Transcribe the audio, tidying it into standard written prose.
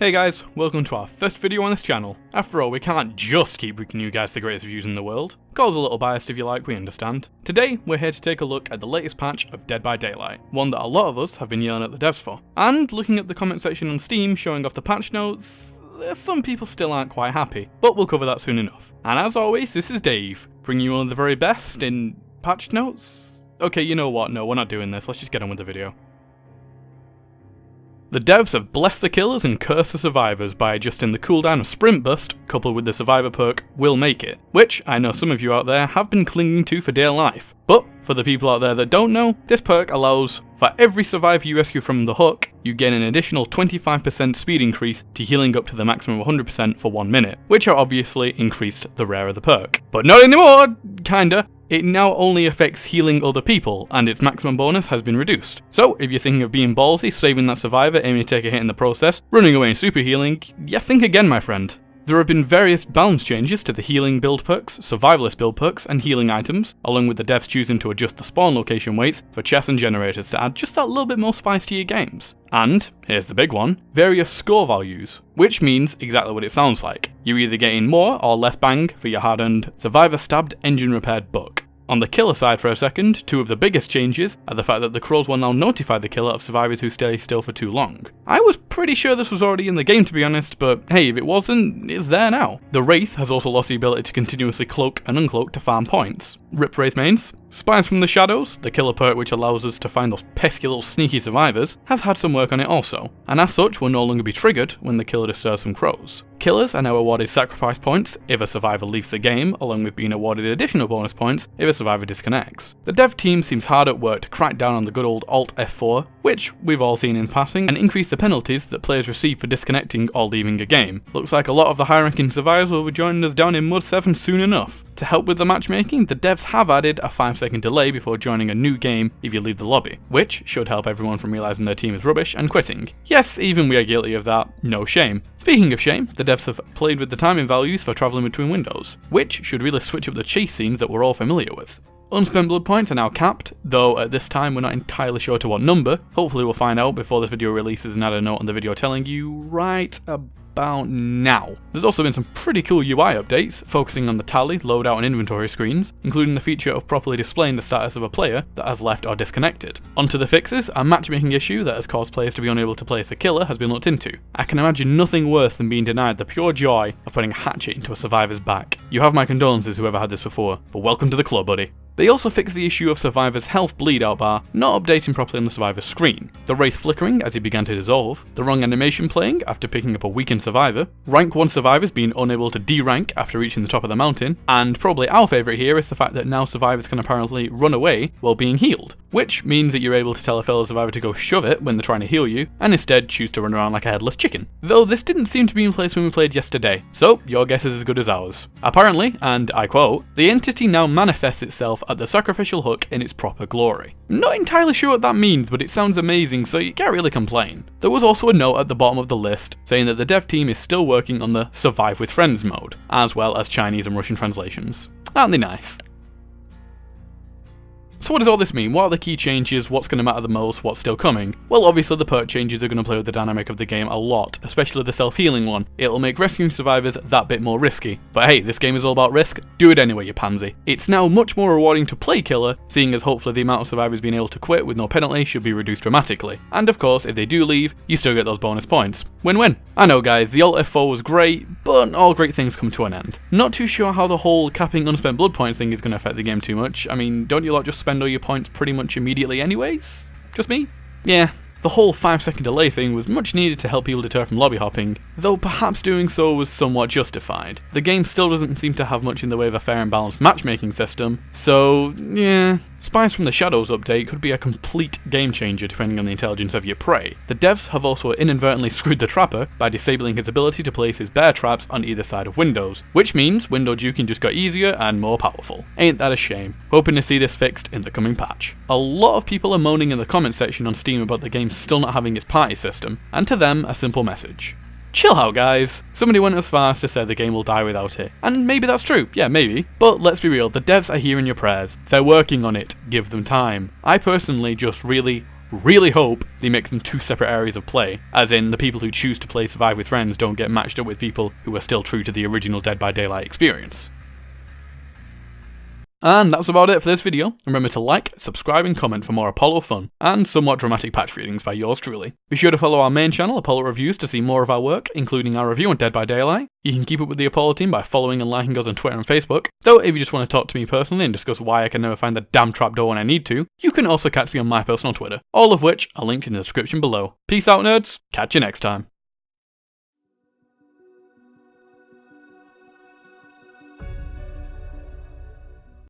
Hey guys, welcome to our first video on this channel. After all, we can't just keep bringing you guys the greatest reviews in the world. Call's a little biased if you like, we understand. Today, we're here to take a look at the latest patch of Dead by Daylight, one that a lot of us have been yelling at the devs for. And looking at the comment section on Steam showing off the patch notes, some people still aren't quite happy, but we'll cover that soon enough. And as always, this is Dave, bringing you one of the very best in patch notes? Okay, you know what, no, we're not doing this, let's just get on with the video. The devs have blessed the killers and cursed the survivors by adjusting the cooldown of Sprint Burst, coupled with the survivor perk Will Make It, which I know some of you out there have been clinging to for dear life. But for the people out there that don't know, this perk allows for every survivor you rescue from the hook, you gain an additional 25% speed increase to healing up to the maximum 100% for 1 minute, which are obviously increased the rarer the perk. But not anymore, kinda. It now only affects healing other people, and its maximum bonus has been reduced. So, if you're thinking of being ballsy, saving that survivor, aiming to take a hit in the process, running away and super healing, yeah, think again, my friend. There have been various balance changes to the healing build perks, survivalist build perks, and healing items, along with the devs choosing to adjust the spawn location weights for chests and generators to add just that little bit more spice to your games. And, here's the big one, various score values, which means exactly what it sounds like. You're either getting more or less bang for your hard-earned survivor stabbed engine repaired buck. On the killer side for a second, two of the biggest changes are the fact that the crows will now notify the killer of survivors who stay still for too long. I was pretty sure this was already in the game to be honest, but hey, if it wasn't, it's there now. The Wraith has also lost the ability to continuously cloak and uncloak to farm points. Rip Wraith mains. Spies from the Shadows, the killer perk which allows us to find those pesky little sneaky survivors, has had some work on it also, and as such will no longer be triggered when the killer disturbs some crows. Killers are now awarded sacrifice points if a survivor leaves the game, along with being awarded additional bonus points if a survivor disconnects. The dev team seems hard at work to crack down on the good old Alt F4, which we've all seen in passing, and increase the penalties that players receive for disconnecting or leaving a game. Looks like a lot of the high ranking survivors will be joining us down in Mud 7 soon enough. To help with the matchmaking, the devs have added a 5-second delay before joining a new game if you leave the lobby, which should help everyone from realising their team is rubbish and quitting. Yes, even we are guilty of that, no shame. Speaking of shame, the devs have played with the timing values for travelling between windows, which should really switch up the chase scenes that we're all familiar with. Unspent blood points are now capped, though at this time we're not entirely sure to what number. Hopefully we'll find out before this video releases and add a note on the video telling you right about now. There's also been some pretty cool UI updates, focusing on the tally, loadout and inventory screens, including the feature of properly displaying the status of a player that has left or disconnected. Onto the fixes, a matchmaking issue that has caused players to be unable to place a killer has been looked into. I can imagine nothing worse than being denied the pure joy of putting a hatchet into a survivor's back. You have my condolences whoever had this before, but welcome to the club, buddy. They also fixed the issue of survivors' health bleed out bar not updating properly on the survivor's screen, the Wraith flickering as he began to dissolve, the wrong animation playing after picking up a weakened survivor, rank 1 survivors being unable to D-rank after reaching the top of the mountain, and probably our favourite here is the fact that now survivors can apparently run away while being healed, which means that you're able to tell a fellow survivor to go shove it when they're trying to heal you, and instead choose to run around like a headless chicken. Though this didn't seem to be in place when we played yesterday, so your guess is as good as ours. Apparently, and I quote, the entity now manifests itself at the sacrificial hook in its proper glory. Not entirely sure what that means, but it sounds amazing, so you can't really complain. There was also a note at the bottom of the list saying that the dev team is still working on the Survive with Friends mode, as well as Chinese and Russian translations. Aren't they nice? So what does all this mean? What are the key changes? What's going to matter the most? What's still coming? Well, obviously the perk changes are going to play with the dynamic of the game a lot, especially the self-healing one. It'll make rescuing survivors that bit more risky. But hey, this game is all about risk. Do it anyway, you pansy. It's now much more rewarding to play killer, seeing as hopefully the amount of survivors being able to quit with no penalty should be reduced dramatically. And of course, if they do leave, you still get those bonus points. Win-win. I know guys, the Alt F4 was great, but all great things come to an end. Not too sure how the whole capping unspent blood points thing is going to affect the game too much. I mean, don't you lot just spend all your points pretty much immediately anyways? Just me? Yeah. The whole 5-second delay thing was much needed to help people deter from lobby hopping, though perhaps doing so was somewhat justified. The game still doesn't seem to have much in the way of a fair and balanced matchmaking system, so yeah. Spies from the Shadows update could be a complete game changer depending on the intelligence of your prey. The devs have also inadvertently screwed the trapper by disabling his ability to place his bear traps on either side of windows, which means window juking just got easier and more powerful. Ain't that a shame? Hoping to see this fixed in the coming patch. A lot of people are moaning in the comment section on Steam about the game still not having its party system, and to them a simple message. Chill out guys. Somebody went as far as to say the game will die without it. And maybe that's true, yeah maybe. But let's be real, the devs are hearing your prayers. They're working on it, give them time. I personally just really really hope they make them 2 separate areas of play, as in the people who choose to play Survive with Friends don't get matched up with people who are still true to the original Dead by Daylight experience. And that's about it for this video. Remember to like, subscribe and comment for more Apollo fun, and somewhat dramatic patch readings by yours truly. Be sure to follow our main channel, Apollo Reviews, to see more of our work, including our review on Dead by Daylight. You can keep up with the Apollo team by following and liking us on Twitter and Facebook, though if you just want to talk to me personally and discuss why I can never find the damn trapdoor when I need to, you can also catch me on my personal Twitter, all of which are linked in the description below. Peace out nerds, catch you next time.